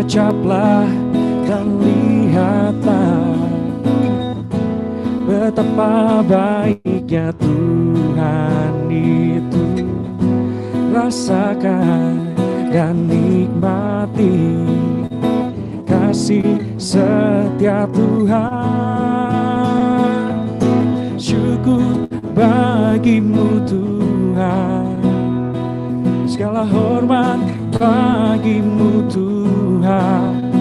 Kecaplah dan lihatlah betapa baiknya Tuhan itu. Rasakan dan nikmati kasih setia Tuhan. Syukur bagimu Tuhan, segala hormat bagimu Tuhan,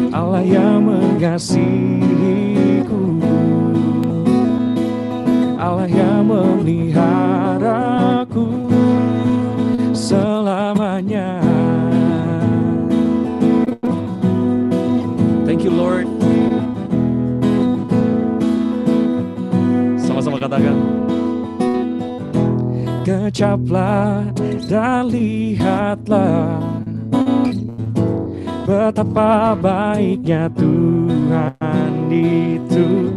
Allah yang mengasihiku, Allah yang memeliharaku selamanya. Thank you Lord. Sama-sama katakan. Kecaplah dan lihatlah betapa baiknya Tuhan itu.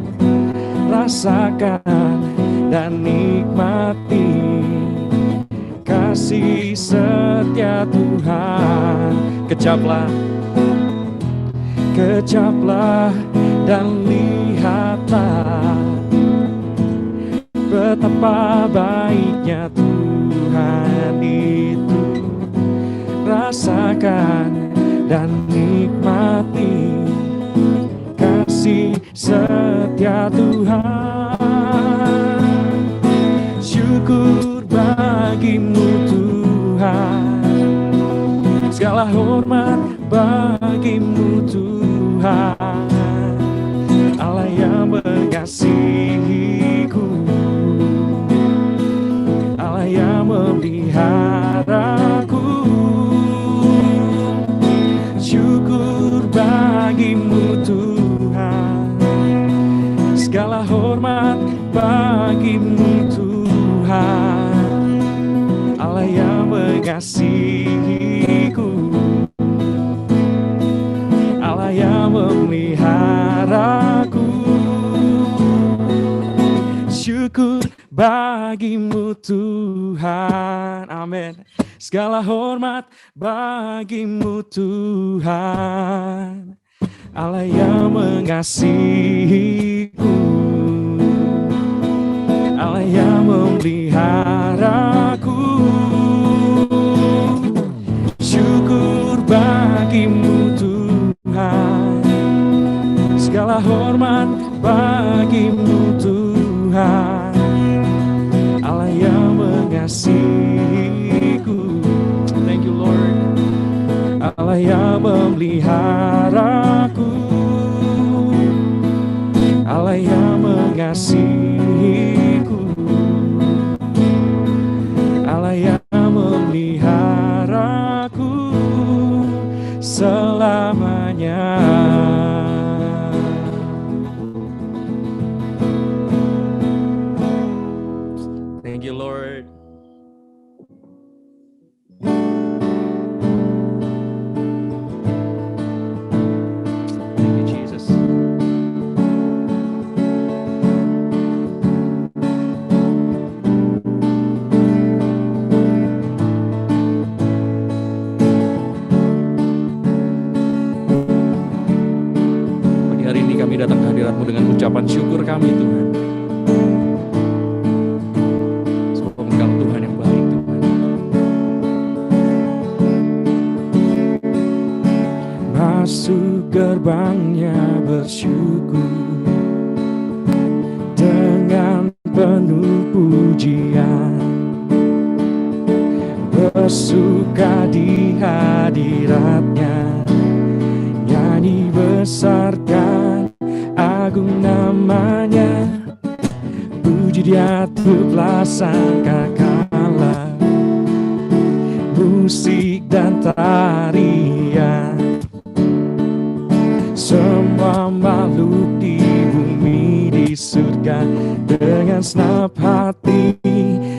Rasakan dan nikmati kasih setia Tuhan. Kecaplah, kecaplah dan lihatlah betapa baiknya Tuhan itu. Rasakan dan nikmati kasih setia Tuhan. Syukur bagimu Tuhan, segala hormat bagimu Tuhan, Allah yang mengasihiku, Allah yang memeliharaku. Syukur bagimu Tuhan, segala hormat bagimu Tuhan, Allah yang mengasihiku, Allah yang memeliharaku. Syukur bagimu Tuhan, amin. Segala hormat bagimu Tuhan, Allah yang mengasihiku, Allah yang memeliharaku. Syukur bagimu Tuhan, segala hormat bagimu Tuhan, Allah yang mengasihiku. Thank you Lord. Allah yang memeliharaku, Allah yang mengasihiku, Allah yang memeliharaku selamanya. Thank you Lord. Kami datang ke hadirat-Mu dengan ucapan syukur kami Tuhan. Sebab Engkau Tuhan yang baik Tuhan. Masuk gerbangnya bersyukur dengan penuh pujian, bersuka di hadirat-Nya, nyanyi besarkan agung namanya, puji Dia telah sangkakala, musik dan tarian, semua makhluk di bumi di surga dengan senap hati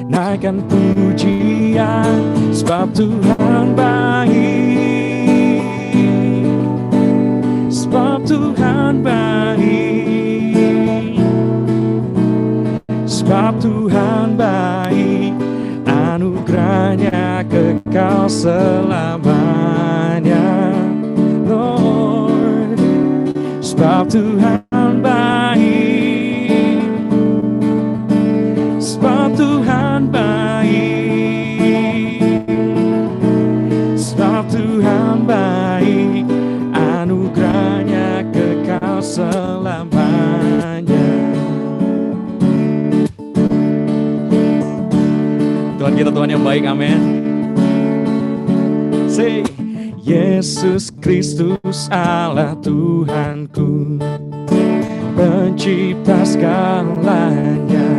naikkan pujian, sebab Tuhan baik, sebab Tuhan baik, sebab Tuhan baik, anugerahnya kekal selamanya. sebab Tuhan baik, sebab Tuhan baik, sebab Tuhan baik, anugerahnya kekal selamanya. Tuhan kita Tuhan yang baik, amin. Say, Yesus Kristus Allah Tuhanku, pencipta segalanya,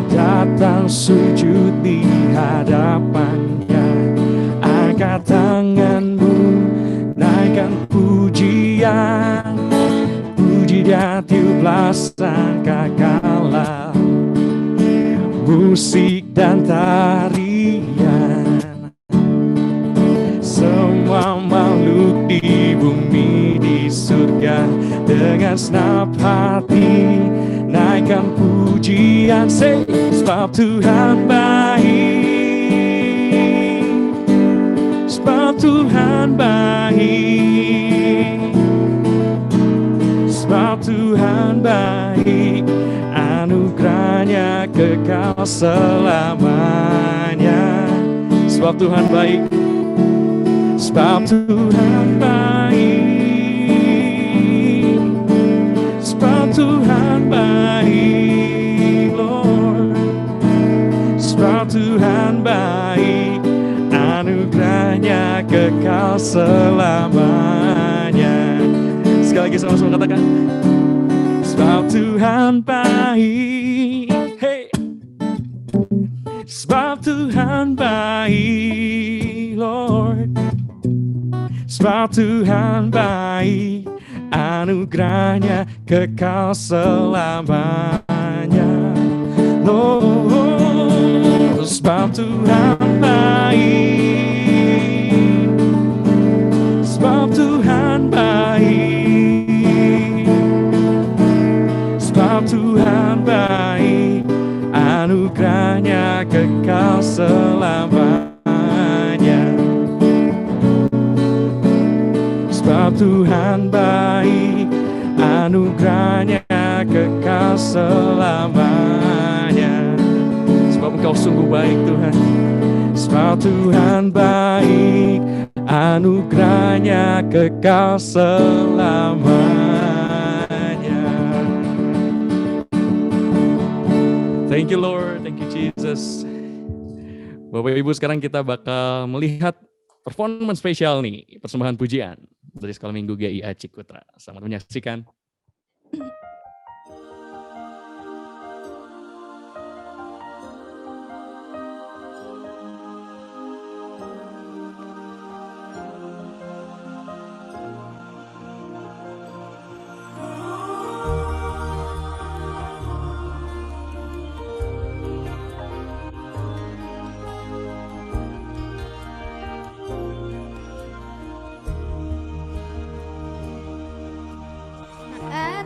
datang sujud di hadapannya, angkat tanganmu, naikkan pujian, puji dia tiuplah sangkakala, musik dan tarian, semua makhluk di bumi di surga, dengan senap hati naikkan pujian. Say, sebab Tuhan baik, sebab Tuhan baik, sebab Tuhan baik, anugerahnya kekal selamanya. Sebab Tuhan baik, sebab Tuhan baik, sebab Tuhan baik, Lord, sebab Tuhan baik, anugerahnya kekal selamanya. Sekali lagi sama-sama katakan, sebab Tuhan baik, hey, sebab Tuhan baik, Lord, sebab Tuhan baik, anugerahnya kekal selamanya. Lord, sebab Tuhan baik, sebab Tuhan baik, sebab Tuhan baik, anugerahnya kekal selamanya. Sebab Tuhan baik, anugerahnya kekal selamanya. Sebab Engkau sungguh baik Tuhan. Sebab Tuhan baik, anugerahnya kekal selamanya. Thank you Lord, thank you Jesus. Bapak Ibu, sekarang kita bakal melihat performance spesial nih, persembahan pujian dari Sekolah Minggu GIA Cikutra. Selamat menyaksikan.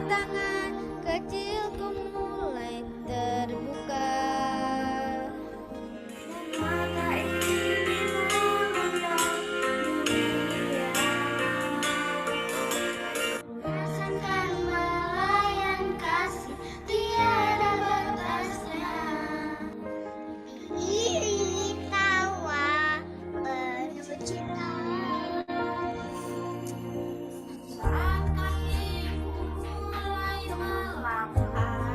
Tangan kecilku mulai terbuka, mata ini memandang dunia, rasakan melayan kasih tiada batasnya, iri tawa penuh cinta. Saat kakiku mulai melangkah,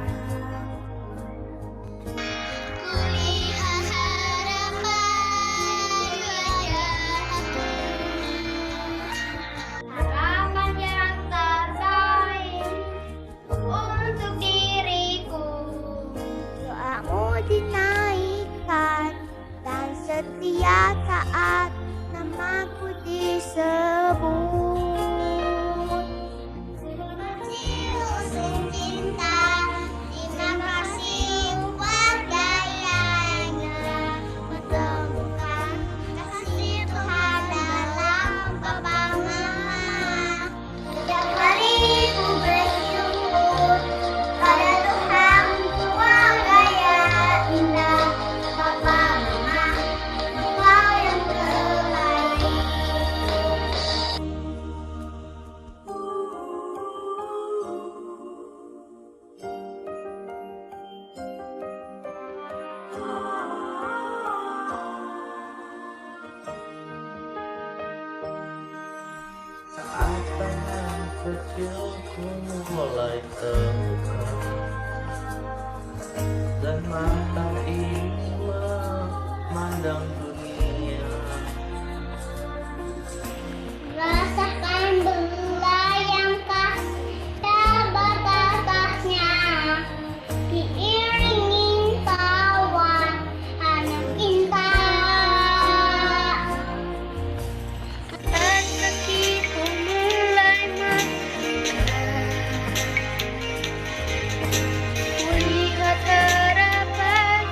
kulihat harapan wajahmu, harapan yang terbaik untuk diriku. Doamu dinaikkan dan setiap saat namaku disebut. Cinta, terima kasih buat gayanya, menemukan kasih Tuhan dalam Bapa Mama. Setiap hari ku bersyukur pada Tuhan tua gaya indah, Bapa Mama, Engkau yang kecilku mulai terbuka dan mata ini memandang dunia. Rasakan melayangkan batas-batasnya, diiringi tawa anak indah. Dan kakiku mulai menjerat, kulihat harapan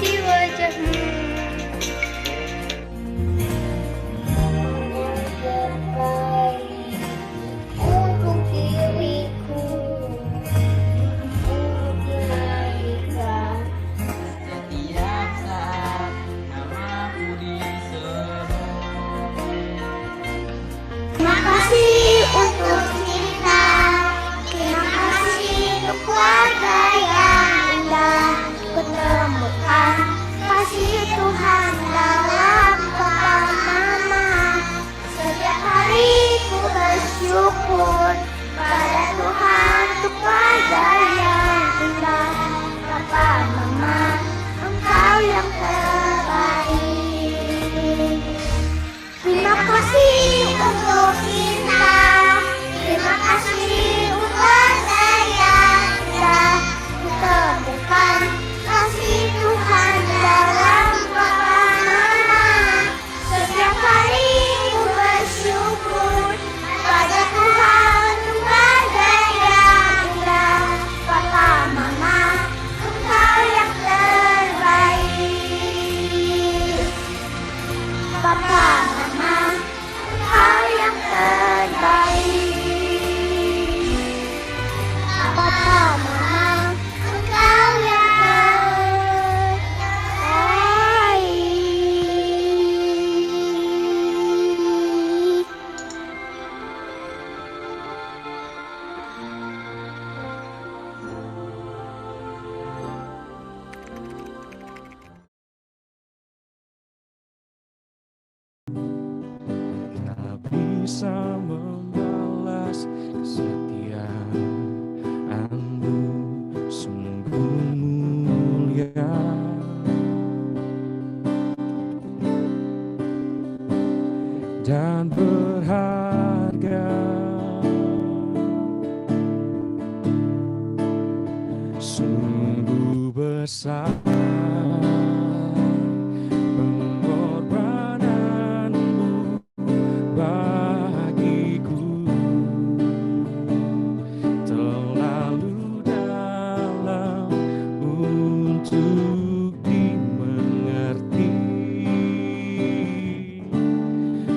di wajahmu. Untuk diriku, untuk dilahirkan. Setiap saat namaku diseru. Terima kasih untuk cinta, terima kasih untuk keluarga yang indah. Kutemukan kasih Tuhan dalam Papa Mama. Setiap hari ku bersyukur pada Tuhan untuk keluarga yang indah. Papa Mama, Engkau yang terbaik. Terima kasih untuk cinta, terima kasih untuk saya. Kutemukan kasih Tuhan dalam Papa Mama. Setiap hari ku bersyukur pada Tuhan keluarga yang indah. Papa Mama, Engkau yang terbaik. Papa Mama, Engkau yang terbaik. Papa Mama, Engkau yang terbaik. Tak bisa membalas kesetiaanmu, sungguh mulia. Dan berharga, sungguh besar pengorbananmu bagiku, terlalu dalam untuk dimengerti.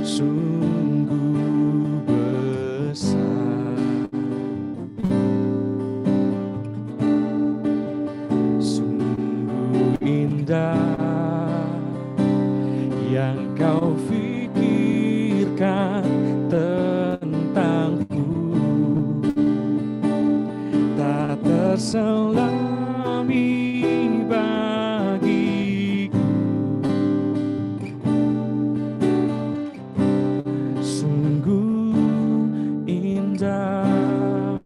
Sungguh besar, sungguh indah yang kau pikirkan tentangku, tak terselami bagiku. Sungguh indah,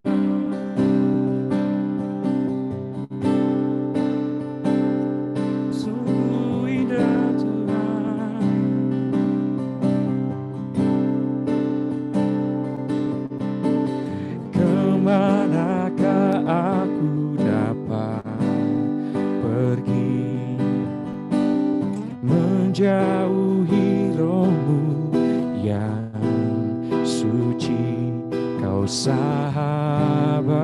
sungguh indah Tuhan. Kemanakah aku dapat pergi, menjauhi rohmu yang suci, kau sahabat.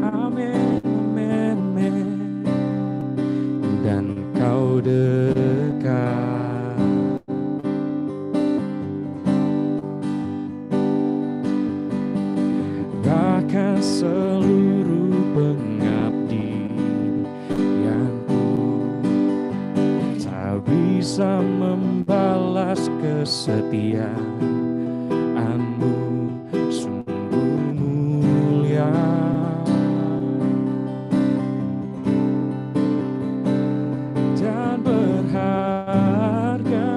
Amin, amin, amin. Dan kau dekat. Bahkan seluruh pengabdianku tak bisa membalas kesetiaanmu, sungguh mulia. Dan berharga,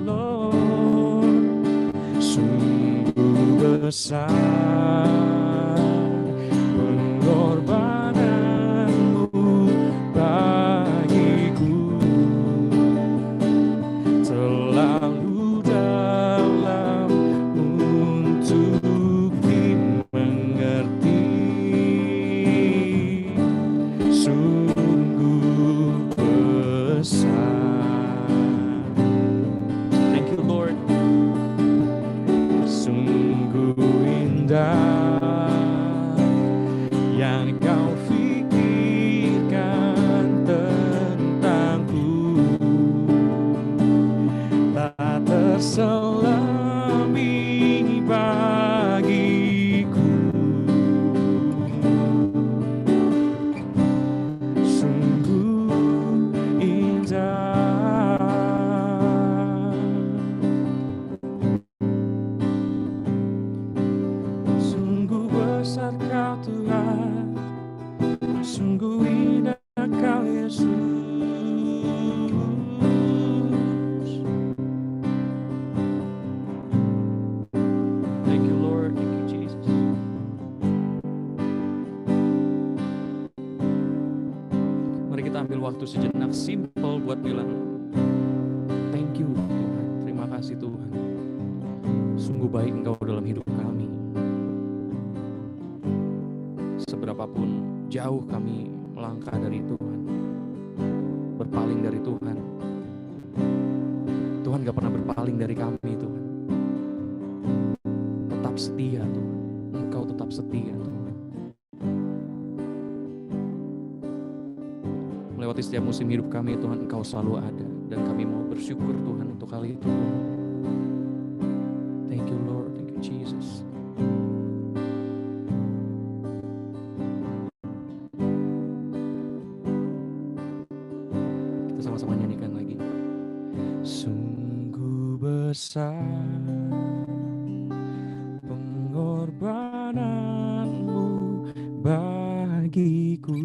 Lord, sungguh besar pengorbananmu bagiku, terlalu dalam untuk dimengerti, sungguh besar. Thank you Lord. Sungguh indah yang kau pikirkan tentangku, tak terselami bagiku, sungguh indah. Sungguh besar kau Tuhan, sungguh indah kau Yesus. Thank you Lord, thank you Jesus. Mari kita ambil waktu sejenak simple buat bilang thank you Tuhan, terima kasih Tuhan. Sungguh baik Engkau dalam hidup kami. Seberapapun jauh kami melangkah dari Tuhan, berpaling dari Tuhan, Tuhan gak pernah berpaling dari kami Tuhan. Tetap setia Tuhan, Engkau tetap setia Tuhan. Melewati setiap musim hidup kami Tuhan, Engkau selalu ada, dan kami mau bersyukur Tuhan untuk hal itu. Thank you Lord, thank you Jesus. Kita sama-sama nyanyikan lagi. Sungguh besar pengorbananmu bagiku,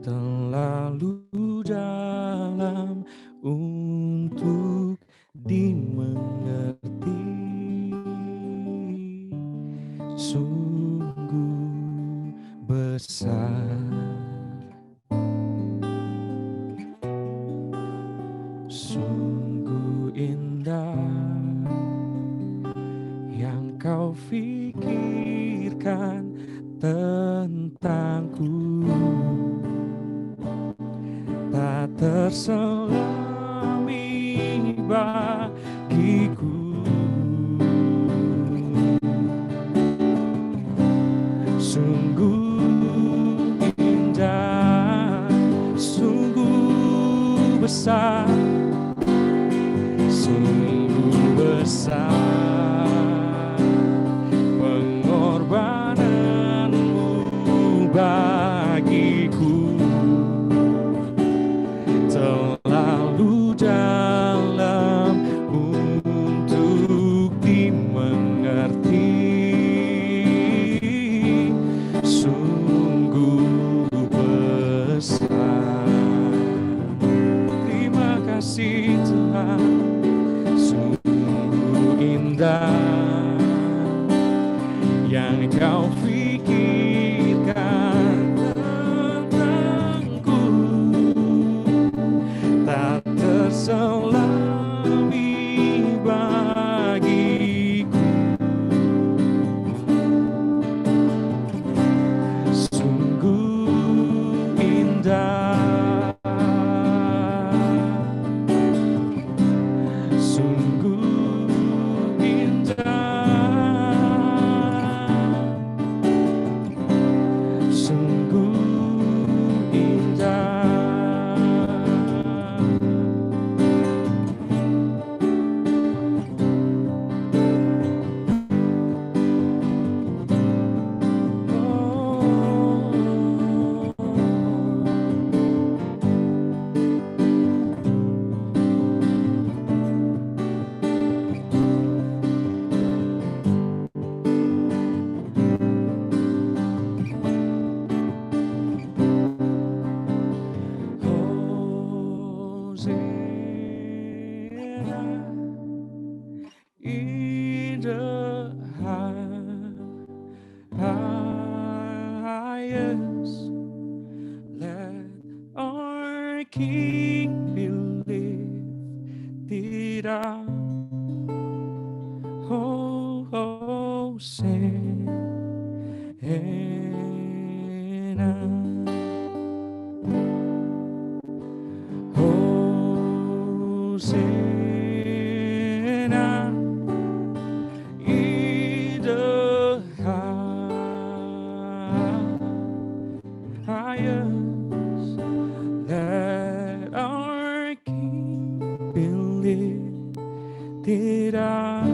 terlalu dalam untuk dimengerti, sungguh besar, sungguh indah yang kau pikirkan tentangku, tak terselami bagiku, sungguh indah, sungguh besar, sungguh besar pengorbananmu bagiku, terlalu dalam untuk dimengerti, sungguh besar. Terima kasih Tuhan, sungguh King be lifted up. Oh, Hosanna. Hosanna in the highest, that our King be lifted up.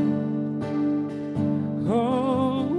Oh,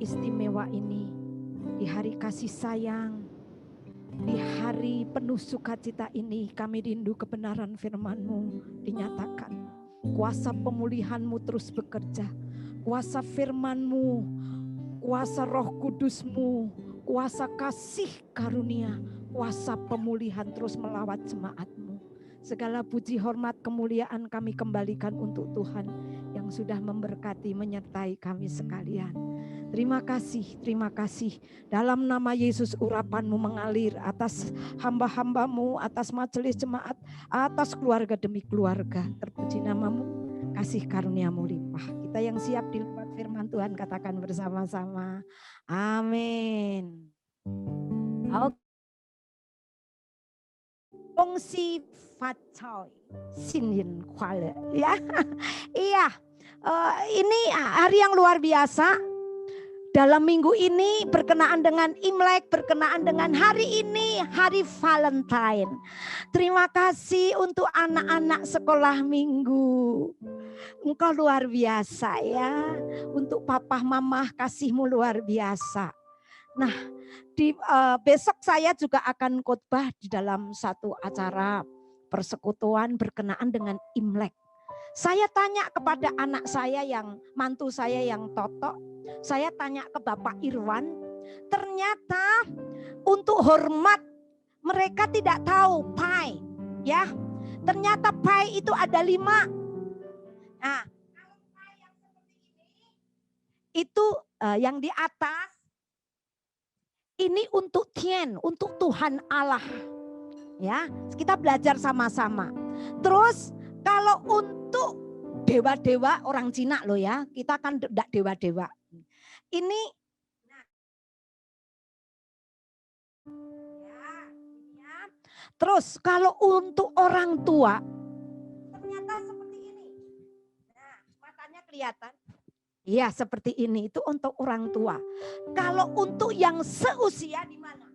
istimewa ini, di hari kasih sayang, di hari penuh sukacita ini, kami rindu kebenaran firman-Mu dinyatakan. Kuasa pemulihan-Mu terus bekerja, kuasa firman-Mu, kuasa Roh Kudus-Mu, kuasa kasih karunia, kuasa pemulihan terus melawat jemaat-Mu. Segala puji, hormat, kemuliaan kami kembalikan untuk Tuhan yang sudah memberkati, menyertai kami sekalian. Terima kasih, terima kasih. Dalam nama Yesus urapan-Mu mengalir atas hamba-hamba-Mu, atas majelis jemaat, atas keluarga demi keluarga. Terpuji nama-Mu, kasih karunia-Mu limpah. Kita yang siap diluat firman Tuhan katakan bersama-sama. Amin. Oke. Fungsi Fatoi Sinin Kuala ya. Iya. Ini hari yang luar biasa. Dalam minggu ini berkenaan dengan Imlek, berkenaan dengan hari ini, hari Valentine. Terima kasih untuk anak-anak sekolah minggu. Engkau luar biasa ya. Untuk papa mama kasih-Mu luar biasa. Nah, besok saya juga akan khotbah di dalam satu acara persekutuan berkenaan dengan Imlek. Saya tanya kepada anak saya yang mantu saya yang Toto, saya tanya ke Bapak Irwan, ternyata untuk hormat mereka tidak tahu pai, ya. Ternyata pai itu ada 5. Nah, kalau pai yang seperti ini, itu yang di atas, ini untuk Tien, untuk Tuhan Allah, ya. Kita belajar sama-sama. Terus kalau untuk dewa-dewa orang Cina loh ya, kita kan tidak dewa-dewa. Ini, ya. Terus kalau untuk orang tua, ternyata seperti ini. Nah, matanya kelihatan. Iya seperti ini, itu untuk orang tua. Kalau untuk yang seusia di mana?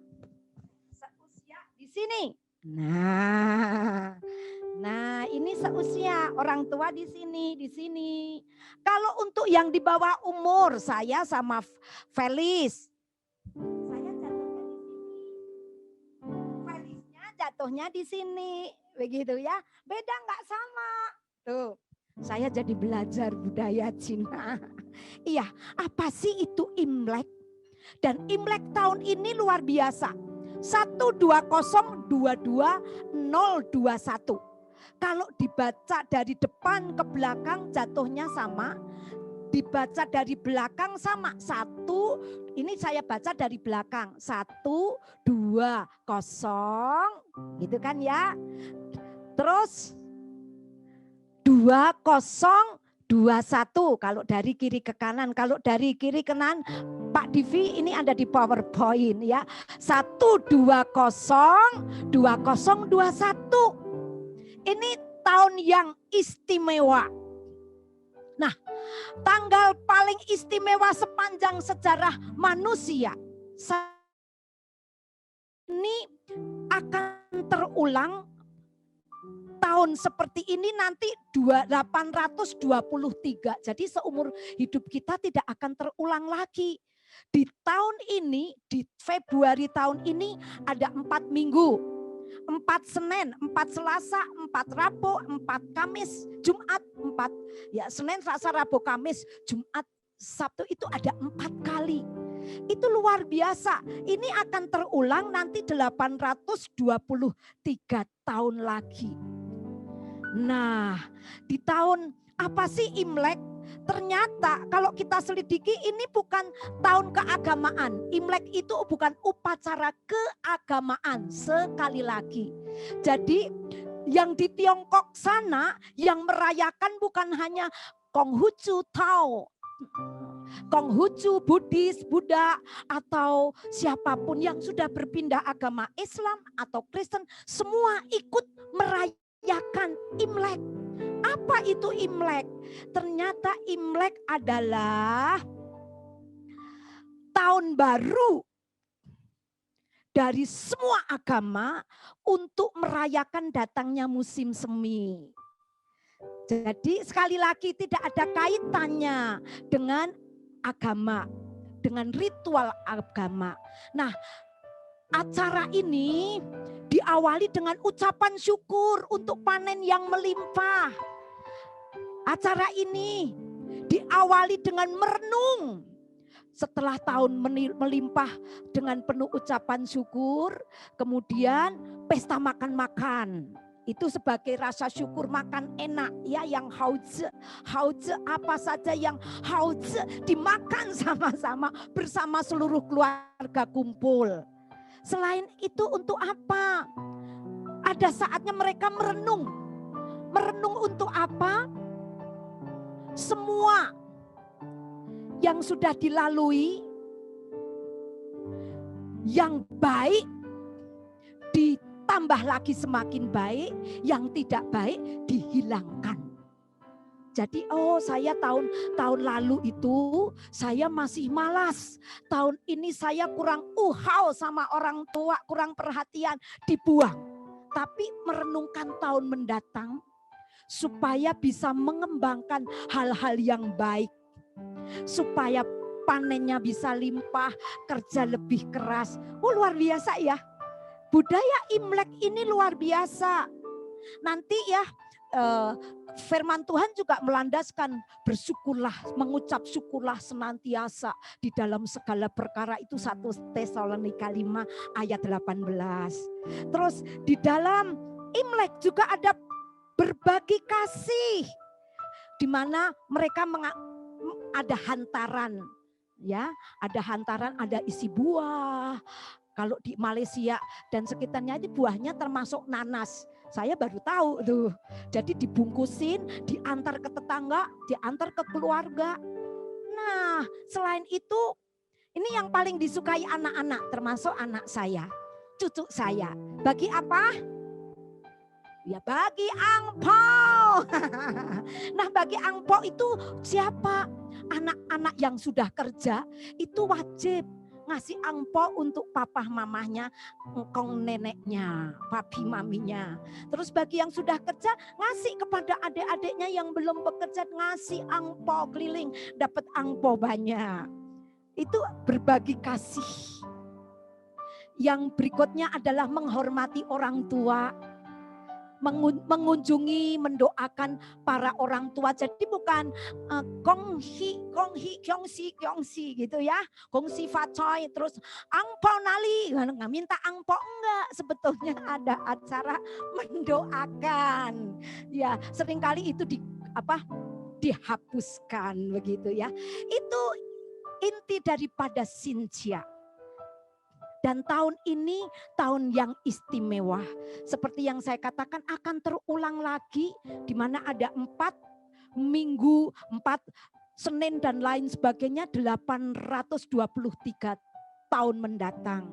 Seusia di sini. Nah, ini seusia orang tua di sini, di sini. Kalau untuk yang di bawah umur, saya sama Felis, saya jatuhnya di sini. Felisnya jatuhnya di sini, begitu ya. Beda nggak sama. Tuh, saya jadi belajar budaya Cina. Iya, apa sih itu Imlek? Dan Imlek tahun ini luar biasa. 12022 021. Kalau dibaca dari depan ke belakang jatuhnya sama. Dibaca dari belakang sama. 1, ini saya baca dari belakang. 120, gitu kan ya. Terus 2021 kalau dari kiri ke kanan. Kalau dari kiri ke kanan, Pak Divi ini ada di PowerPoint ya. 1202021. Ini tahun yang istimewa. Nah, tanggal paling istimewa sepanjang sejarah manusia. Ini akan terulang tahun seperti ini nanti 823. Jadi seumur hidup kita tidak akan terulang lagi. Di tahun ini, di Februari tahun ini ada 4 minggu. 4 Senin, 4 Selasa, 4 Rabu, 4 Kamis, Jumat, 4. Ya, Senin, Selasa, Rabu, Kamis, Jumat, Sabtu itu ada 4 kali. Itu luar biasa. Ini akan terulang nanti 823 tahun lagi. Nah, di tahun apa sih Imlek? Ternyata kalau kita selidiki ini bukan tahun keagamaan. Imlek itu bukan upacara keagamaan sekali lagi. Jadi yang di Tiongkok sana yang merayakan bukan hanya Konghucu Tao, Konghucu, Buddhis, Buddha, atau siapapun yang sudah berpindah agama Islam atau Kristen, semua ikut merayakan Imlek. Apa itu Imlek? Ternyata Imlek adalah tahun baru dari semua agama untuk merayakan datangnya musim semi. Jadi sekali lagi tidak ada kaitannya dengan agama, dengan ritual agama. Nah, acara ini diawali dengan ucapan syukur untuk panen yang melimpah. Acara ini diawali dengan merenung. Setelah tahun melimpah dengan penuh ucapan syukur, kemudian pesta makan-makan. Itu sebagai rasa syukur, makan enak ya, yang haozi. Haozi apa saja yang haozi dimakan sama-sama bersama seluruh keluarga kumpul. Selain itu untuk apa? Ada saatnya mereka merenung. Merenung untuk apa? Semua yang sudah dilalui, yang baik ditambah lagi semakin baik, yang tidak baik dihilangkan. Jadi saya tahun lalu itu saya masih malas. Tahun ini saya kurang sama orang tua, kurang perhatian, dibuang. Tapi merenungkan tahun mendatang supaya bisa mengembangkan hal-hal yang baik. Supaya panennya bisa limpah, kerja lebih keras. Luar biasa ya. Budaya Imlek ini luar biasa. Nanti ya firman Tuhan juga melandaskan bersyukurlah, mengucap syukurlah senantiasa di dalam segala perkara, itu 1 Tesalonika 5 ayat 18. Terus di dalam Imlek juga ada berbagi kasih, di mana mereka ada hantaran, ya, ada hantaran, ada isi buah. Kalau di Malaysia dan sekitarnya itu buahnya termasuk nanas. Saya baru tahu tuh. Jadi dibungkusin, diantar ke tetangga, diantar ke keluarga. Nah, selain itu, ini yang paling disukai anak-anak, termasuk anak saya, cucu saya. Bagi apa? Ya bagi angpau. Nah, bagi angpau itu siapa? Anak-anak yang sudah kerja itu wajib ngasih angpau untuk papa mamahnya, engkong neneknya, papi maminya. Terus bagi yang sudah kerja ngasih kepada adik-adiknya yang belum bekerja, ngasih angpau keliling, dapat angpau banyak. Itu berbagi kasih. Yang berikutnya adalah menghormati orang tua, mengunjungi, mendoakan para orang tua. Jadi bukan gonghi gitu ya, gongsi facoy, terus angpo nali, nggak minta angpo, enggak. Sebetulnya ada acara mendoakan. Ya, seringkali itu dihapuskan begitu ya. Itu inti daripada Xinjia. Dan tahun ini tahun yang istimewa. Seperti yang saya katakan akan terulang lagi di mana ada 4 minggu, 4 Senin dan lain sebagainya 823 tahun mendatang.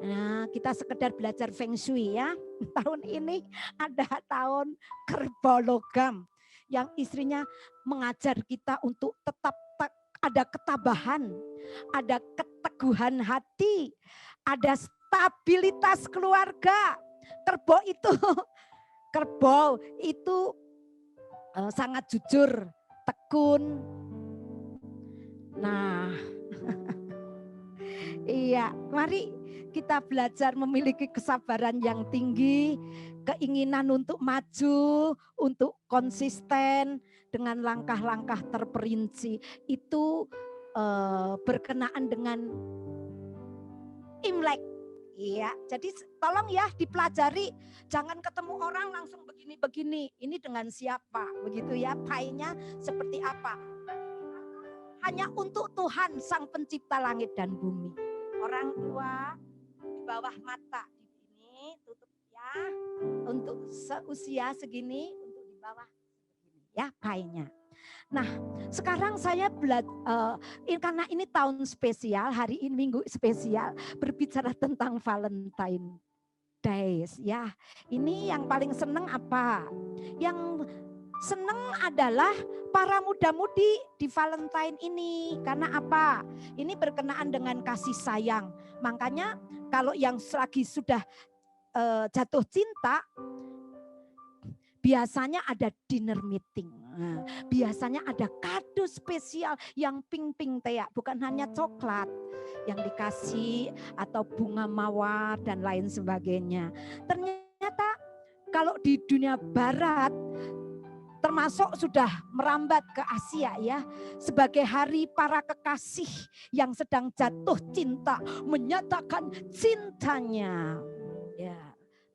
Nah, kita sekedar belajar Feng Shui ya. Tahun ini ada tahun kerbau logam yang istrinya mengajar kita untuk tetap ada ketabahan, ada keteguhan hati, ada stabilitas keluarga. Kerbau itu sangat jujur, tekun. Nah, iya, mari kita belajar memiliki kesabaran yang tinggi, keinginan untuk maju, untuk konsisten dengan langkah-langkah terperinci. Itu berkenaan dengan Imlek. Iya, jadi tolong ya dipelajari, jangan ketemu orang langsung begini-begini. Ini dengan siapa? Begitu ya, painya seperti apa? Hanya untuk Tuhan Sang Pencipta langit dan bumi. Orang tua di bawah mata di sini tutup ya. Untuk seusia segini, untuk di bawah segini ya painya. Nah, sekarang saya karena ini tahun spesial, hari ini minggu spesial, berbicara tentang Valentine Days ya. Ini yang paling seneng apa? Yang seneng adalah para muda-mudi di Valentine ini. Karena apa? Ini berkenaan dengan kasih sayang. Makanya kalau yang lagi sudah jatuh cinta, biasanya ada dinner meeting. Nah, biasanya ada kado spesial yang pink-pink teak, bukan hanya coklat yang dikasih atau bunga mawar dan lain sebagainya. Ternyata kalau di dunia barat termasuk sudah merambat ke Asia ya, sebagai hari para kekasih yang sedang jatuh cinta menyatakan cintanya. Ya.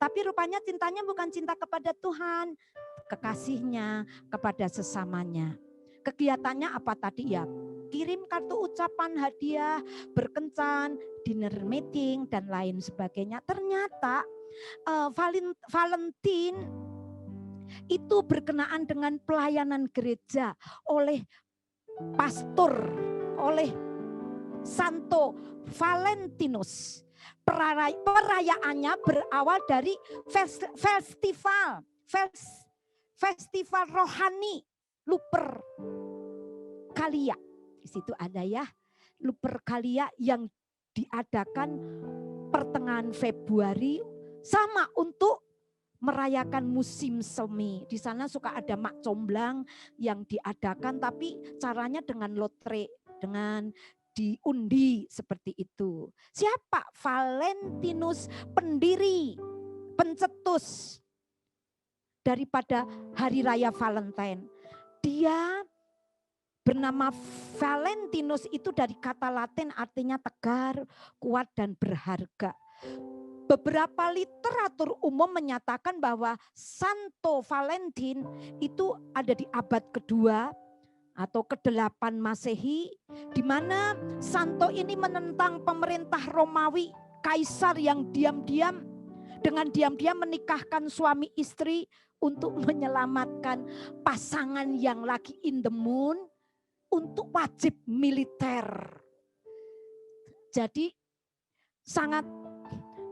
Tapi rupanya cintanya bukan cinta kepada Tuhan, kekasihnya kepada sesamanya. Kegiatannya apa tadi ya? Kirim kartu ucapan, hadiah, berkencan, dinner meeting dan lain sebagainya. Ternyata Valentine itu berkenaan dengan pelayanan gereja oleh pastor, oleh Santo Valentinus. Perayaannya berawal dari festival rohani Lupercalia. Di situ ada ya Lupercalia yang diadakan pertengahan Februari, sama untuk merayakan musim semi. Di sana suka ada mak comblang yang diadakan, tapi caranya dengan lotre, dengan diundi seperti itu. Siapa? Valentinus, pendiri, pencetus daripada hari raya Valentine. Dia bernama Valentinus, itu dari kata Latin artinya tegar, kuat dan berharga. Beberapa literatur umum menyatakan bahwa Santo Valentin itu ada di abad kedua atau ke-8 Masehi, di mana Santo ini menentang pemerintah Romawi, kaisar yang diam-diam menikahkan suami istri untuk menyelamatkan pasangan yang lagi in the moon untuk wajib militer. Jadi sangat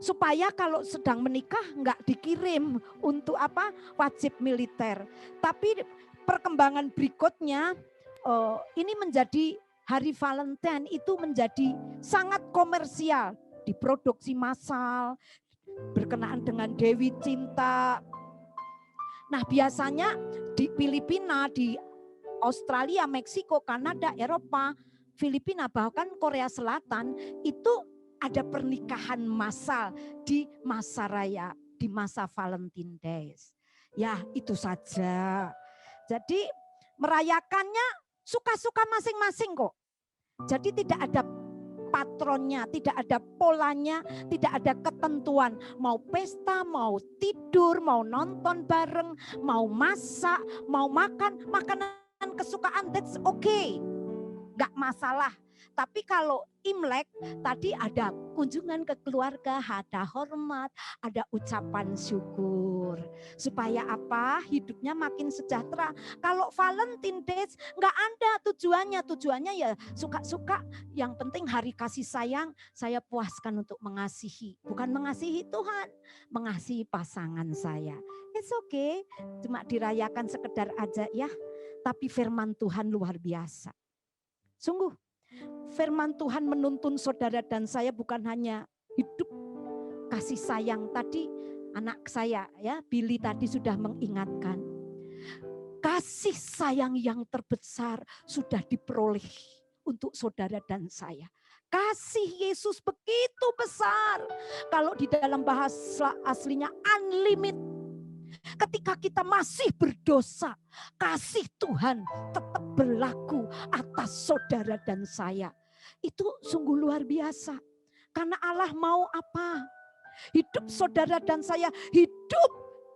supaya kalau sedang menikah enggak dikirim untuk apa? Wajib militer. Tapi perkembangan berikutnya ini menjadi hari Valentine itu menjadi sangat komersial, diproduksi massal, berkenaan dengan Dewi Cinta. Nah, biasanya di Filipina, di Australia, Meksiko, Kanada, Eropa, Filipina, bahkan Korea Selatan itu ada pernikahan massal di masa raya, di masa Valentine Days. Ya, itu saja. Jadi merayakannya suka-suka masing-masing kok. Jadi tidak ada patronnya, tidak ada polanya, tidak ada ketentuan. Mau pesta, mau tidur, mau nonton bareng, mau masak, mau makan, makanan kesukaan, that's okay. Gak masalah. Tapi kalau Imlek tadi ada kunjungan ke keluarga, ada hormat, ada ucapan syukur. Supaya apa? Hidupnya makin sejahtera. Kalau Valentine Days nggak ada tujuannya. Tujuannya ya suka-suka. Yang penting hari kasih sayang saya puaskan untuk mengasihi. Bukan mengasihi Tuhan, mengasihi pasangan saya. It's okay, cuma dirayakan sekedar aja ya. Tapi firman Tuhan luar biasa. Sungguh, firman Tuhan menuntun saudara dan saya bukan hanya hidup kasih sayang. Tadi anak saya ya, Billy tadi sudah mengingatkan. Kasih sayang yang terbesar sudah diperoleh untuk saudara dan saya. Kasih Yesus begitu besar. Kalau di dalam bahasa aslinya unlimited. Ketika kita masih berdosa, kasih Tuhan tetap berlaku atas saudara dan saya. Itu sungguh luar biasa. Karena Allah mau apa? Hidup saudara dan saya hidup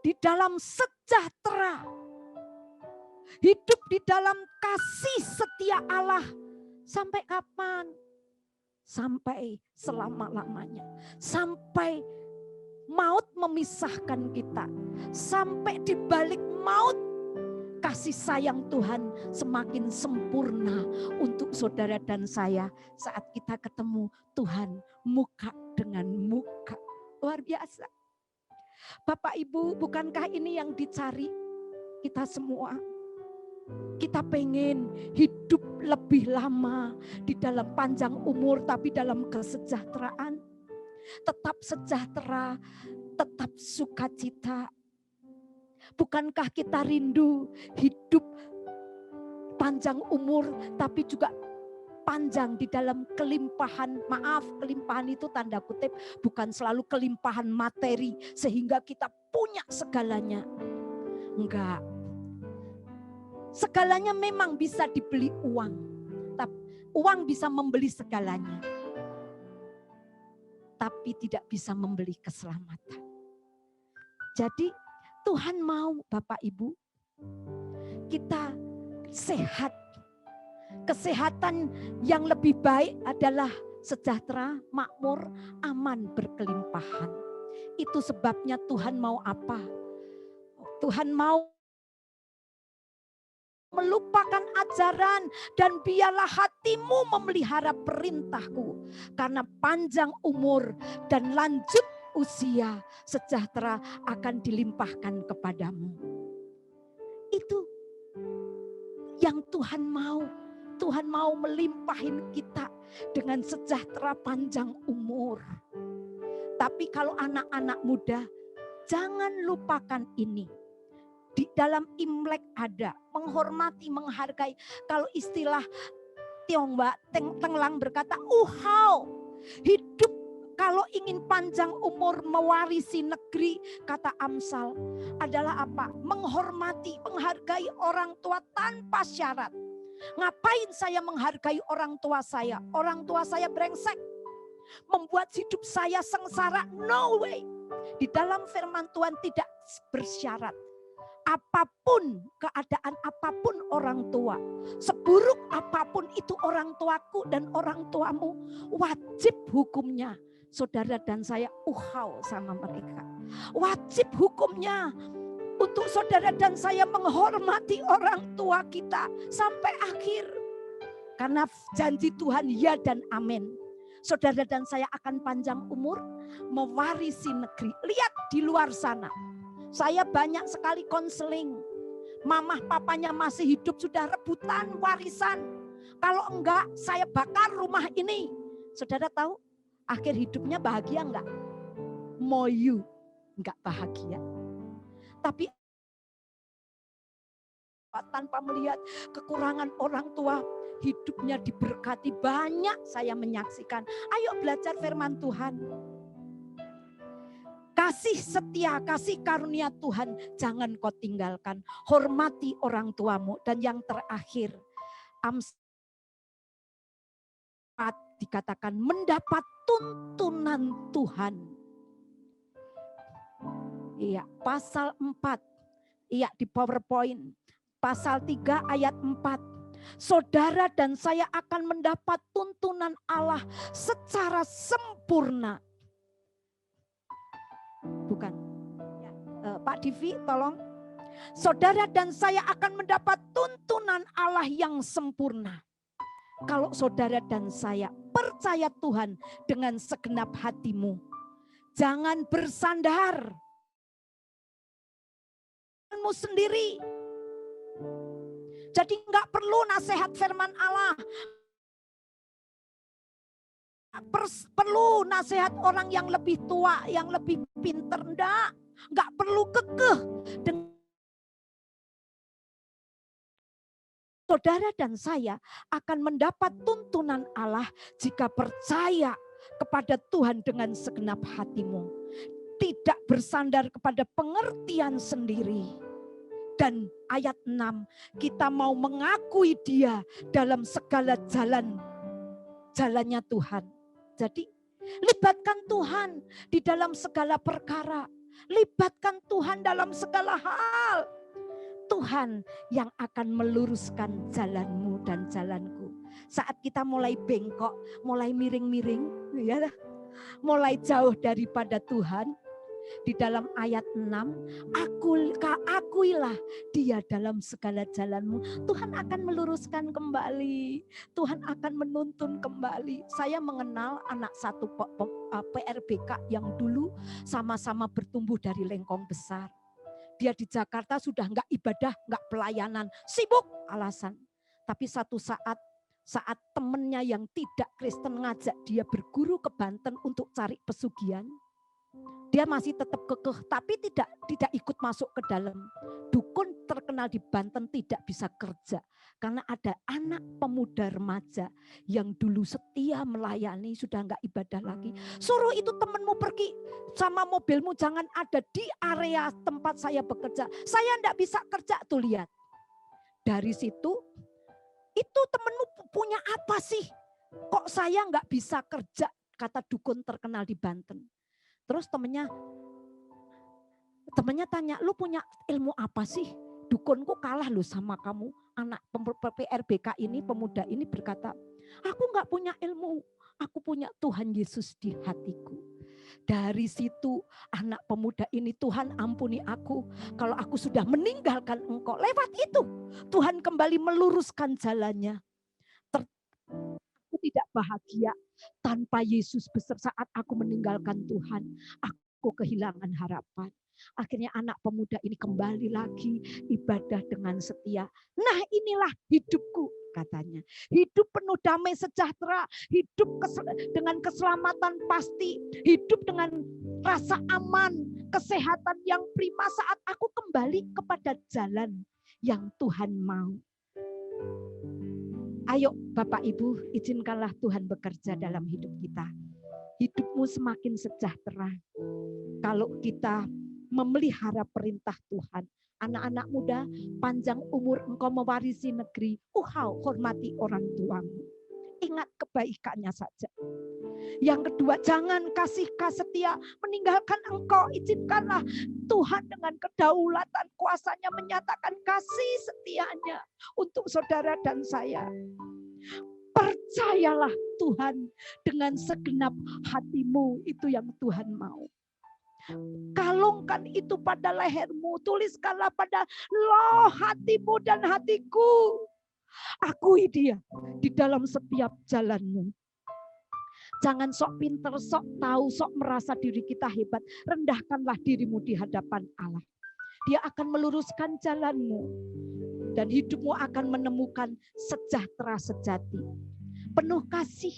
di dalam sejahtera. Hidup di dalam kasih setia Allah. Sampai kapan? Sampai selama-lamanya. Sampai maut memisahkan kita. Sampai di balik maut, kasih sayang Tuhan semakin sempurna untuk saudara dan saya saat kita ketemu Tuhan muka dengan muka. Luar biasa. Bapak Ibu, bukankah ini yang dicari kita semua? Kita pengen hidup lebih lama di dalam panjang umur tapi dalam kesejahteraan. Tetap sejahtera, tetap sukacita. Bukankah kita rindu hidup panjang umur tapi juga panjang di dalam kelimpahan, maaf kelimpahan itu tanda kutip, bukan selalu kelimpahan materi sehingga kita punya segalanya. Enggak. Segalanya memang bisa dibeli uang, tapi uang bisa membeli segalanya. Tapi tidak bisa membeli keselamatan. Jadi Tuhan mau Bapak Ibu kita sehat. Kesehatan yang lebih baik adalah sejahtera, makmur, aman, berkelimpahan. Itu sebabnya Tuhan mau apa? Tuhan mau melupakan ajaran dan biarlah hatimu memelihara perintahku. Karena panjang umur dan lanjut usia sejahtera akan dilimpahkan kepadamu. Itu yang Tuhan mau. Tuhan mau melimpahin kita dengan sejahtera panjang umur. Tapi kalau anak-anak muda, jangan lupakan ini. Di dalam Imlek ada menghormati, menghargai. Kalau istilah Tionghoa Tenglang berkata, uhau, hidup kalau ingin panjang umur mewarisi negeri, kata Amsal, adalah apa? Menghormati, menghargai orang tua tanpa syarat. Ngapain saya menghargai orang tua saya? Orang tua saya brengsek. Membuat hidup saya sengsara, no way. Di dalam firman Tuhan tidak bersyarat. Apapun keadaan, apapun orang tua, seburuk apapun itu orang tuaku dan orang tuamu, wajib hukumnya saudara dan saya uhau sama mereka. Wajib hukumnya untuk saudara dan saya menghormati orang tua kita sampai akhir. Karena janji Tuhan ya dan amin. Saudara dan saya akan panjang umur, mewarisi negeri. Lihat di luar sana. Saya banyak sekali konseling. Mamah papanya masih hidup sudah rebutan warisan. Kalau enggak saya bakar rumah ini. Saudara tahu akhir hidupnya bahagia enggak? Moyu. 'Nggak bahagia. Tapi tanpa melihat kekurangan orang tua, hidupnya diberkati. Banyak saya menyaksikan. Ayo belajar firman Tuhan. Kasih setia, kasih karunia Tuhan, jangan kau tinggalkan. Hormati orang tuamu. Dan yang terakhir, Amsal dikatakan mendapat tuntunan Tuhan. Iya, pasal 4. Iya, di PowerPoint. Pasal 3 ayat 4. Saudara dan saya akan mendapat tuntunan Allah secara sempurna. Bukan. Ya, Pak Divi, tolong. Saudara dan saya akan mendapat tuntunan Allah yang sempurna. Kalau saudara dan saya percaya Tuhan dengan segenap hatimu. Jangan bersandar sendiri. Jadi enggak perlu nasihat firman Allah. Perlu nasihat orang yang lebih tua, yang lebih pinter. Enggak perlu kekeh. Saudara dan saya akan mendapat tuntunan Allah jika percaya kepada Tuhan dengan segenap hatimu. Tidak bersandar kepada pengertian sendiri. Dan ayat 6, kita mau mengakui Dia dalam segala jalannya Tuhan. Jadi libatkan Tuhan di dalam segala perkara. Libatkan Tuhan dalam segala hal. Tuhan yang akan meluruskan jalanmu dan jalanku. Saat kita mulai bengkok, mulai miring-miring, ya, mulai jauh daripada Tuhan, di dalam ayat 6, akuilah Dia dalam segala jalanmu. Tuhan akan meluruskan kembali. Tuhan akan menuntun kembali. Saya mengenal anak satu PRBK yang dulu sama-sama bertumbuh dari Lengkong Besar. Dia di Jakarta sudah enggak ibadah, enggak pelayanan, sibuk alasan. Tapi satu saat temennya yang tidak Kristen ngajak dia berguru ke Banten untuk cari pesugihan, dia masih tetap kekeh, tapi tidak ikut masuk ke dalam. Dukun terkenal di Banten tidak bisa kerja karena ada anak pemuda remaja yang dulu setia melayani, sudah enggak ibadah lagi. Suruh itu temanmu pergi sama mobilmu, jangan ada di area tempat saya bekerja. Saya enggak bisa kerja, tuh lihat. Dari situ, itu temanmu punya apa sih? Kok saya enggak bisa kerja, kata dukun terkenal di Banten. Terus temennya tanya, lu punya ilmu apa sih? Dukunku kalah lu sama kamu. Anak PRBK ini, pemuda ini berkata, aku gak punya ilmu, aku punya Tuhan Yesus di hatiku. Dari situ anak pemuda ini, Tuhan ampuni aku kalau aku sudah meninggalkan engkau. Lewat itu Tuhan kembali meluruskan jalannya. Aku tidak bahagia tanpa Yesus besar. Saat aku meninggalkan Tuhan, aku kehilangan harapan. Akhirnya anak pemuda ini kembali lagi ibadah dengan setia. Nah, inilah hidupku, katanya. Hidup penuh damai sejahtera, hidup dengan keselamatan pasti, hidup dengan rasa aman, kesehatan yang prima saat aku kembali kepada jalan yang Tuhan mau. Ayo Bapak Ibu, izinkanlah Tuhan bekerja dalam hidup kita. Hidupmu semakin sejahtera kalau kita memelihara perintah Tuhan. Anak-anak muda, panjang umur engkau mewarisi negeri. Hormati orang tuamu. Ingat kebaikannya saja. Yang kedua, jangan kasih setia meninggalkan engkau. Izinkanlah Tuhan dengan kedaulatan kuasanya menyatakan kasih setianya untuk saudara dan saya. Percayalah Tuhan dengan segenap hatimu, itu yang Tuhan mau. Kalungkan itu pada lehermu, tuliskanlah pada loh hatimu dan hatiku. Akui Dia di dalam setiap jalanmu. Jangan sok pinter, sok tahu, sok merasa diri kita hebat. Rendahkanlah dirimu di hadapan Allah. Dia akan meluruskan jalanmu. Dan hidupmu akan menemukan sejahtera sejati. Penuh kasih.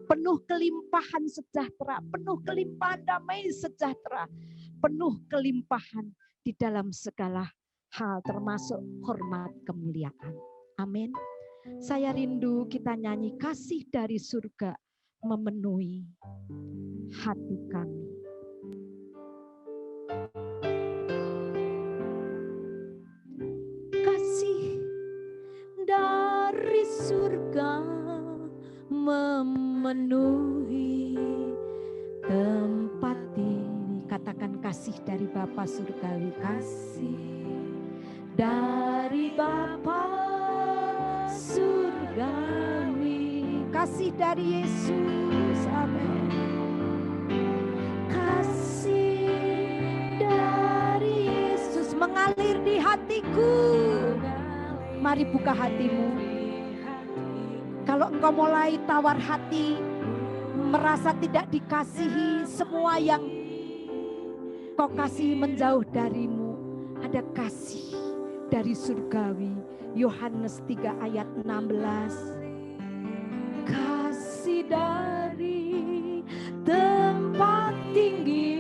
Penuh kelimpahan sejahtera. Penuh kelimpahan damai sejahtera. Penuh kelimpahan di dalam segala hal termasuk hormat kemuliaan. Amin. Saya rindu kita nyanyi kasih dari surga memenuhi hati kami. Kasih dari surga memenuhi tempat ini. Katakan kasih dari Bapa surgawi. Kasih dari Bapa surgawi. Kasih dari Yesus. Amin. Kasih dari Yesus mengalir di hatiku. Mari buka hatimu. Kalau engkau mulai tawar hati, merasa tidak dikasihi, semua yang kau kasih menjauh darimu, ada kasih dari surgawi. Yohanes 3 ayat 16. Kasih dari tempat tinggi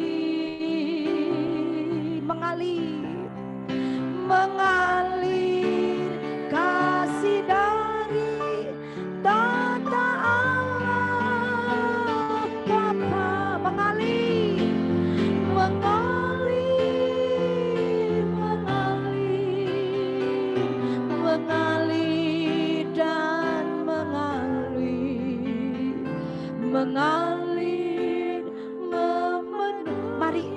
mengalir, mengalir, kasih dari tata Allah Bapa, mengalir, mengalir, mengalir, mengalir dan mengalir, mengalir, memenuhi. Mari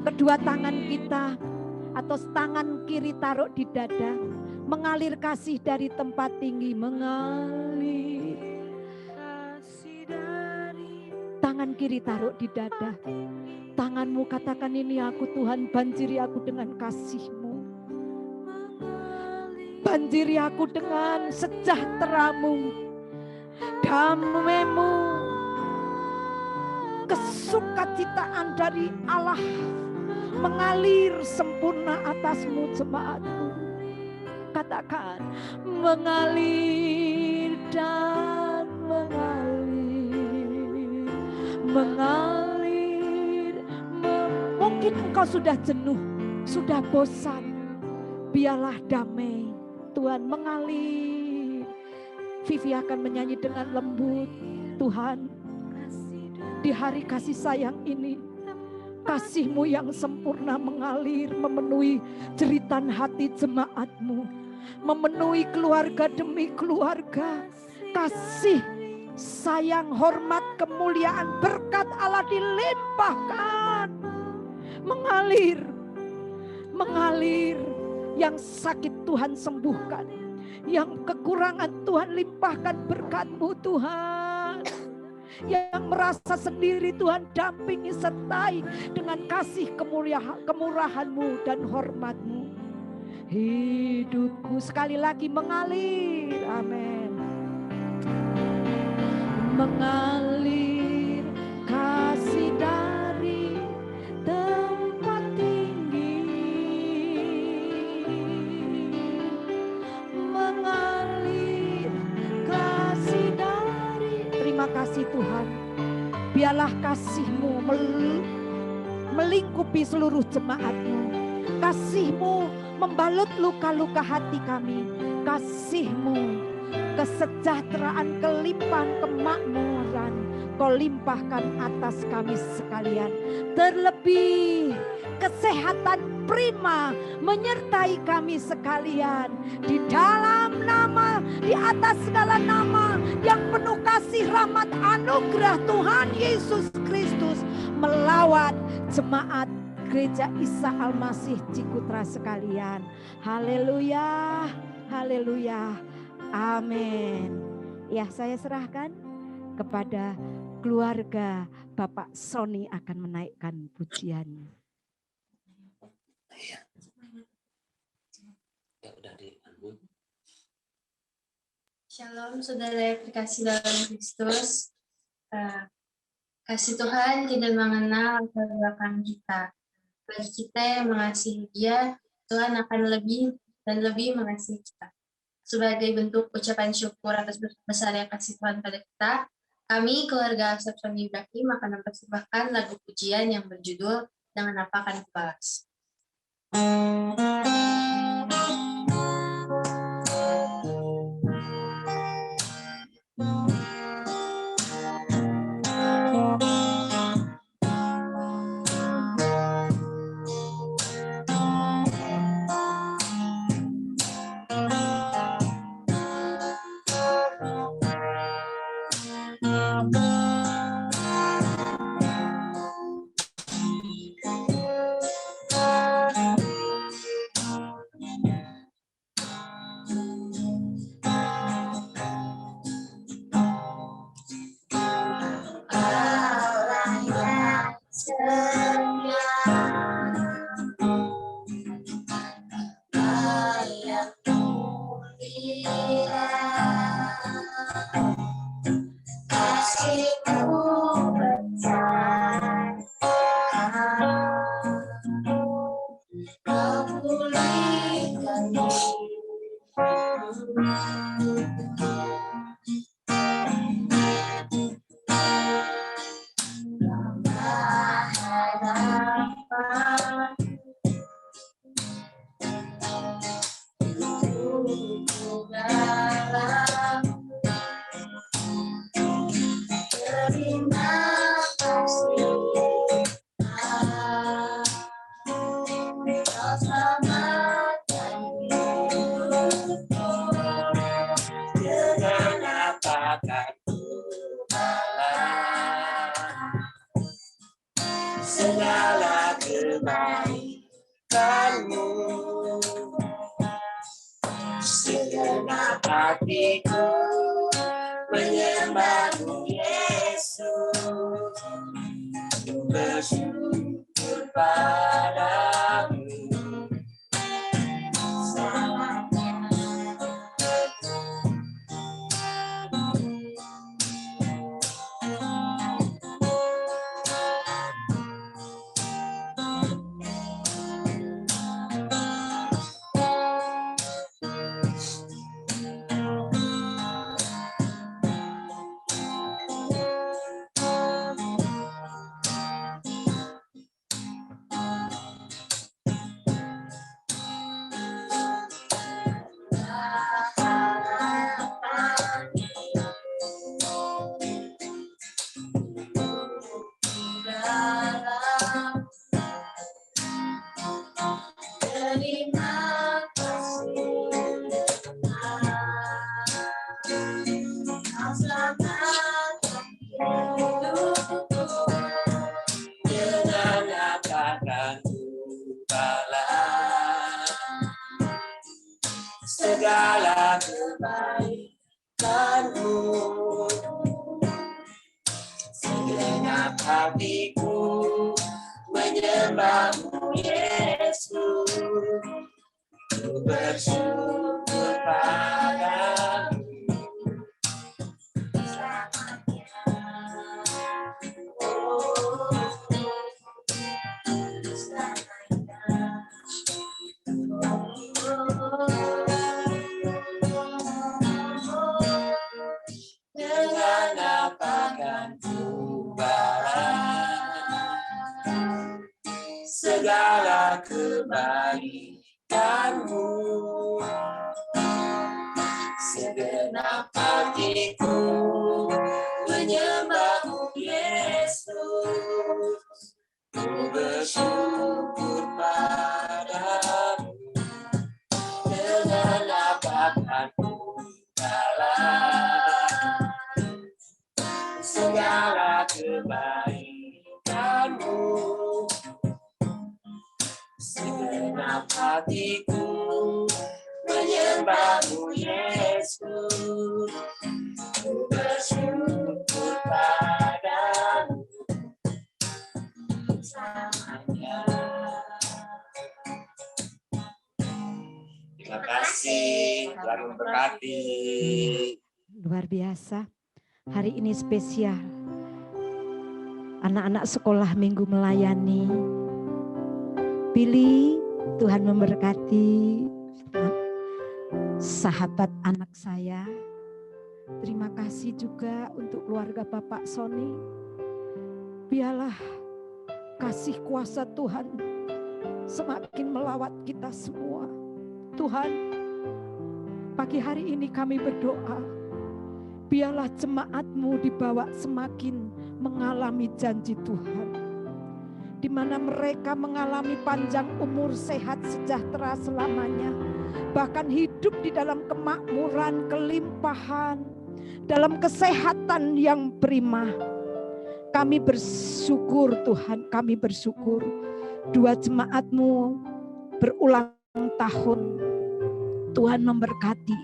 kedua tangan kita atau tangan kiri taruh di dada, mengalir kasih dari tempat tinggi, mengalir. Tangan kiri taruh di dada, tanganmu katakan ini aku Tuhan, banjiri aku dengan kasih-Mu, banjiri aku dengan sejahtera-Mu, damai-Mu, kesukacitaan dari Allah mengalir sempurna atasmu jemaatku. Katakan mengalir dan mengalir, mengalir. Mungkin engkau sudah jenuh, sudah bosan. Biarlah damai Tuhan mengalir. Vivi akan menyanyi dengan lembut. Tuhan, di hari kasih sayang ini, kasih-Mu yang sempurna mengalir, memenuhi jeritan hati jemaat-Mu, memenuhi keluarga demi keluarga. Kasih, sayang, hormat, kemuliaan, berkat Allah dilimpahkan, mengalir, mengalir. Yang sakit Tuhan sembuhkan, yang kekurangan Tuhan limpahkan berkat-Mu Tuhan. Yang merasa sendiri Tuhan dampingi, sertai dengan kasih kemurahan-Mu dan hormat-Mu. Hidupku sekali lagi mengalir, amin. Mengalir kasih dari tempat tinggi, mengalir kasih dari. Terima kasih Tuhan, biarlah kasih-Mu melingkupi seluruh jemaat-Mu. Kasih-Mu membalut luka-luka hati kami. Kasih-Mu, kesejahteraan, kelimpahan, kemakmuran Kau limpahkan atas kami sekalian. Terlebih kesehatan prima menyertai kami sekalian. Di dalam nama, di atas segala nama yang penuh kasih, rahmat, anugerah Tuhan Yesus Kristus melawat jemaat Gereja Isa Al-Masih Cikutra sekalian. Haleluya, haleluya, amin. Ya, saya serahkan kepada keluarga Bapak Sony akan menaikkan pujiannya. Shalom saudara yang terkasih dalam Kristus. Kasih Tuhan tidak mengenal latar belakang kita. Bagi kita yang mengasihi Dia, Tuhan akan lebih dan lebih mengasihi kita. Sebagai bentuk ucapan syukur atas besarnya kasih Tuhan pada kita, kami keluarga Asaf Sony Ibrahim akan mempersembahkan lagu pujian yang berjudul Dengan Apa Akan Kubalas. Kau pulihkan harapan untuk dalam. Terima kasih Allah, Kau selamatkan hidupku. Dengan apa akan ku balas segala kebaikanmu. Segenap hatiku menyembahmu Yesus, ku bersyukur padamu selamanya. Terima kasih Kau selamatkan hidupku. Dengan apa akan ku balas segala kebaikanmu. Segenap hatiku menyembahmu Yesus, ku bersyukur padamu selamanya. Oh, selamanya. Dengan apa akan ku balas segala kebaikanmu. Segenap hatiku menyembahmu Yesus, ku bersyukur padamu. Dengan apa akan ku balas segala kebaikanmu. Segenap hatiku menyembahmu Yesus, ku bersyukur padamu selamanya. Terima kasih, Tuhan memberkati. Luar biasa. Hari ini spesial. Anak-anak sekolah minggu melayani. Pilih, Tuhan memberkati. Sahabat anak saya. Terima kasih juga untuk keluarga Bapak Sony. Biarlah kasih kuasa Tuhan semakin melawat kita semua. Tuhan, pagi hari ini kami berdoa, biarlah jemaat-Mu dibawa semakin mengalami janji Tuhan. Di mana mereka mengalami panjang umur, sehat, sejahtera selamanya. Bahkan hidup di dalam kemakmuran, kelimpahan, dalam kesehatan yang prima. Kami bersyukur Tuhan, kami bersyukur. Dua jemaat-Mu berulang tahun. Tuhan memberkati.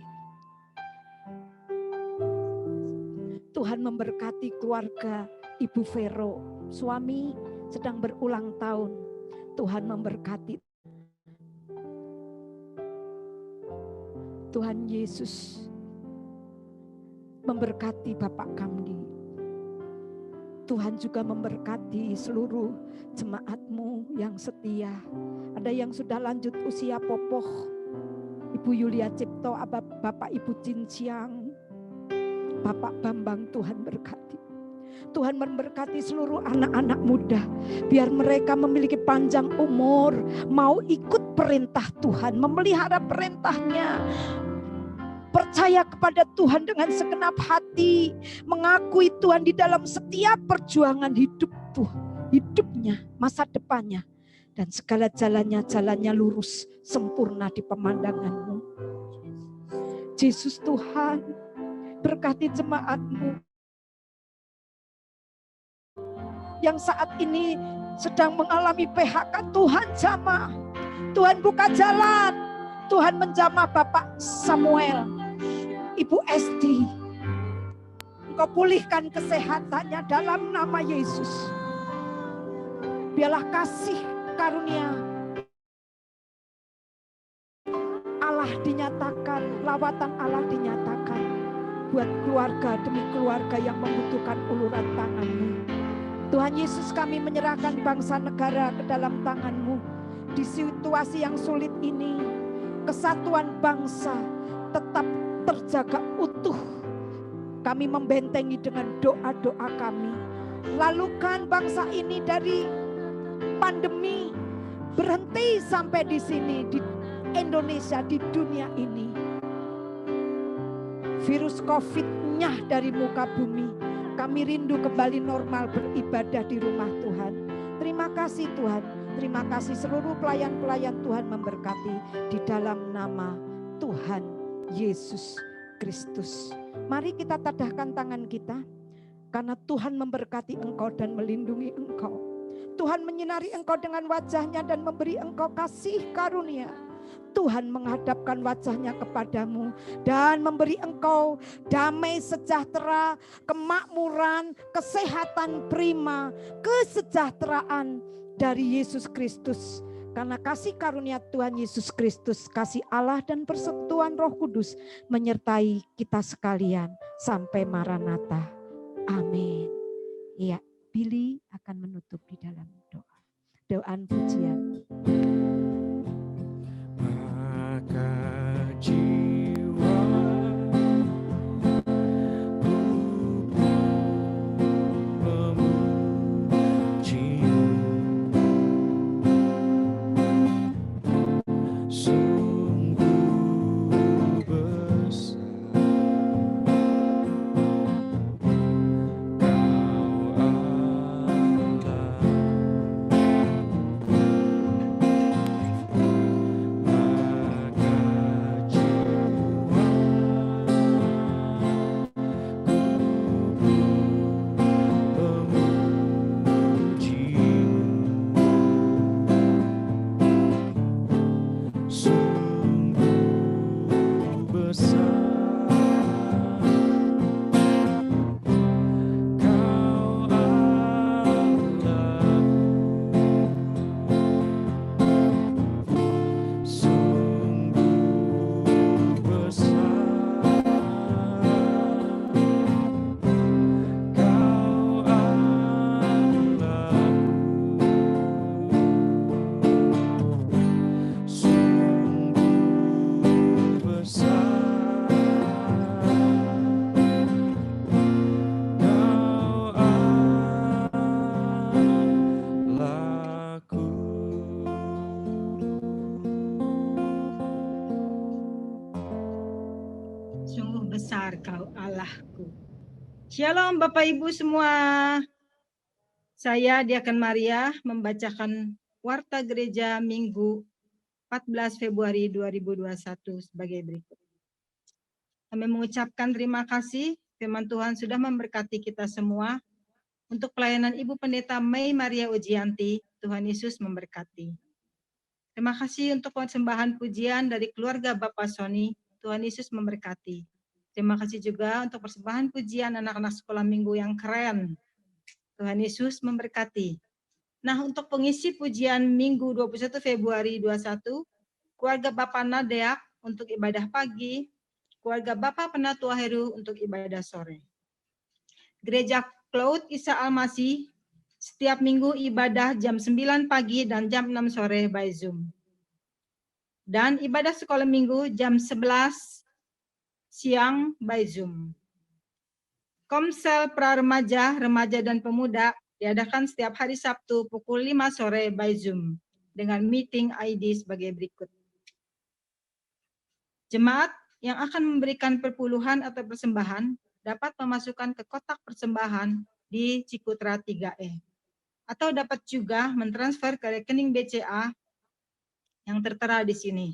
Tuhan memberkati keluarga Ibu Vero. Suami sedang berulang tahun. Tuhan memberkati. Tuhan Yesus memberkati Bapak Kamdi. Tuhan juga memberkati seluruh jemaat-Mu yang setia. Ada yang sudah lanjut usia popoh, Ibu Yulia Cipto, Bapak Ibu Cinciang, Bapak Bambang, Tuhan berkati. Tuhan memberkati seluruh anak-anak muda, biar mereka memiliki panjang umur, mau ikut perintah Tuhan, memelihara perintahnya, percaya kepada Tuhan dengan segenap hati, mengakui Tuhan di dalam setiap perjuangan hidupnya, masa depannya, dan segala jalannya lurus, sempurna di pemandangan-Mu. Yesus Tuhan, berkati jemaat-Mu yang saat ini sedang mengalami PHK. Tuhan jamah, Tuhan buka jalan, Tuhan menjamah Bapak Samuel, Ibu Esti. Engkau pulihkan kesehatannya dalam nama Yesus. Biarlah kasih karunia Allah dinyatakan, lawatan Allah dinyatakan buat keluarga demi keluarga yang membutuhkan uluran tangan-Mu. Tuhan Yesus, kami menyerahkan bangsa negara ke dalam tangan-Mu. Di situasi yang sulit ini, kesatuan bangsa tetap terjaga utuh. Kami membentengi dengan doa-doa kami. Lalukan bangsa ini dari pandemi, berhenti sampai di sini, di Indonesia, di dunia ini. Virus COVID-nya dari muka bumi. Kami rindu kembali normal beribadah di rumah Tuhan. Terima kasih Tuhan. Terima kasih seluruh pelayan-pelayan Tuhan memberkati di dalam nama Tuhan Yesus Kristus. Mari kita tadahkan tangan kita. Karena Tuhan memberkati engkau dan melindungi engkau. Tuhan menyinari engkau dengan wajahnya dan memberi engkau kasih karunia. Tuhan menghadapkan wajahnya kepadamu dan memberi engkau damai sejahtera, kemakmuran, kesehatan prima, kesejahteraan dari Yesus Kristus. Karena kasih karunia Tuhan Yesus Kristus, kasih Allah dan persekutuan Roh Kudus menyertai kita sekalian sampai Maranatha. Amin. Ya, Billy akan menutup di dalam doa. Doaan pujian. Kau Allahku. Shalom Bapak Ibu semua. Saya Diaken Maria membacakan Warta Gereja Minggu 14 Februari 2021 sebagai berikut. Kami mengucapkan terima kasih firman Tuhan sudah memberkati kita semua. Untuk pelayanan Ibu Pendeta Mei Maria Ujianti, Tuhan Yesus memberkati. Terima kasih untuk persembahan pujian dari keluarga Bapak Sony, Tuhan Yesus memberkati. Terima kasih juga untuk persembahan pujian anak-anak sekolah minggu yang keren. Tuhan Yesus memberkati. Nah, untuk pengisi pujian Minggu 21 Februari 21, keluarga Bapak Nadeak untuk ibadah pagi, keluarga Bapak Penatua Heru untuk ibadah sore. Gereja Cloud Isa Almasih setiap minggu ibadah jam 9 pagi dan jam 6 sore by Zoom. Dan ibadah sekolah minggu jam 11 siang by Zoom. Komsel Praremaja, Remaja dan Pemuda diadakan setiap hari Sabtu pukul 5 sore by Zoom dengan meeting ID sebagai berikut. Jemaat yang akan memberikan perpuluhan atau persembahan dapat memasukkan ke kotak persembahan di Cikutra 3E. Atau dapat juga mentransfer ke rekening BCA yang tertera di sini.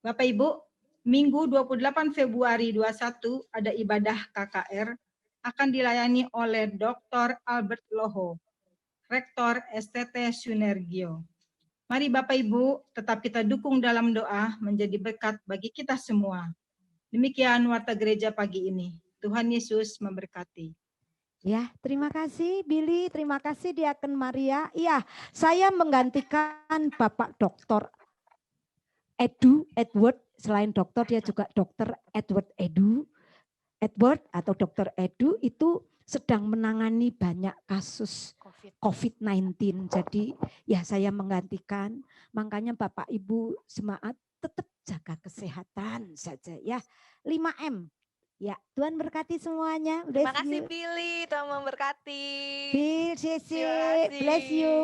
Bapak Ibu, Minggu 28 Februari 21 ada ibadah KKR akan dilayani oleh Dr. Albert Loho, Rektor STT Sunergio. Mari Bapak Ibu tetap kita dukung dalam doa menjadi berkat bagi kita semua. Demikian Warta Gereja pagi ini. Tuhan Yesus memberkati. Ya, terima kasih Billy, terima kasih Diaken Maria. Iya, saya menggantikan Bapak Dr. Edward, selain dokter dia juga Dr. Edward atau Dr. Edu itu sedang menangani banyak kasus COVID-19. Jadi ya saya menggantikan, makanya Bapak Ibu semangat tetap jaga kesehatan saja ya. 5M. Ya, Tuhan berkati semuanya. Terima kasih Billy, Tuhan memberkati. Bill, Cece, Terima kasih. bless you.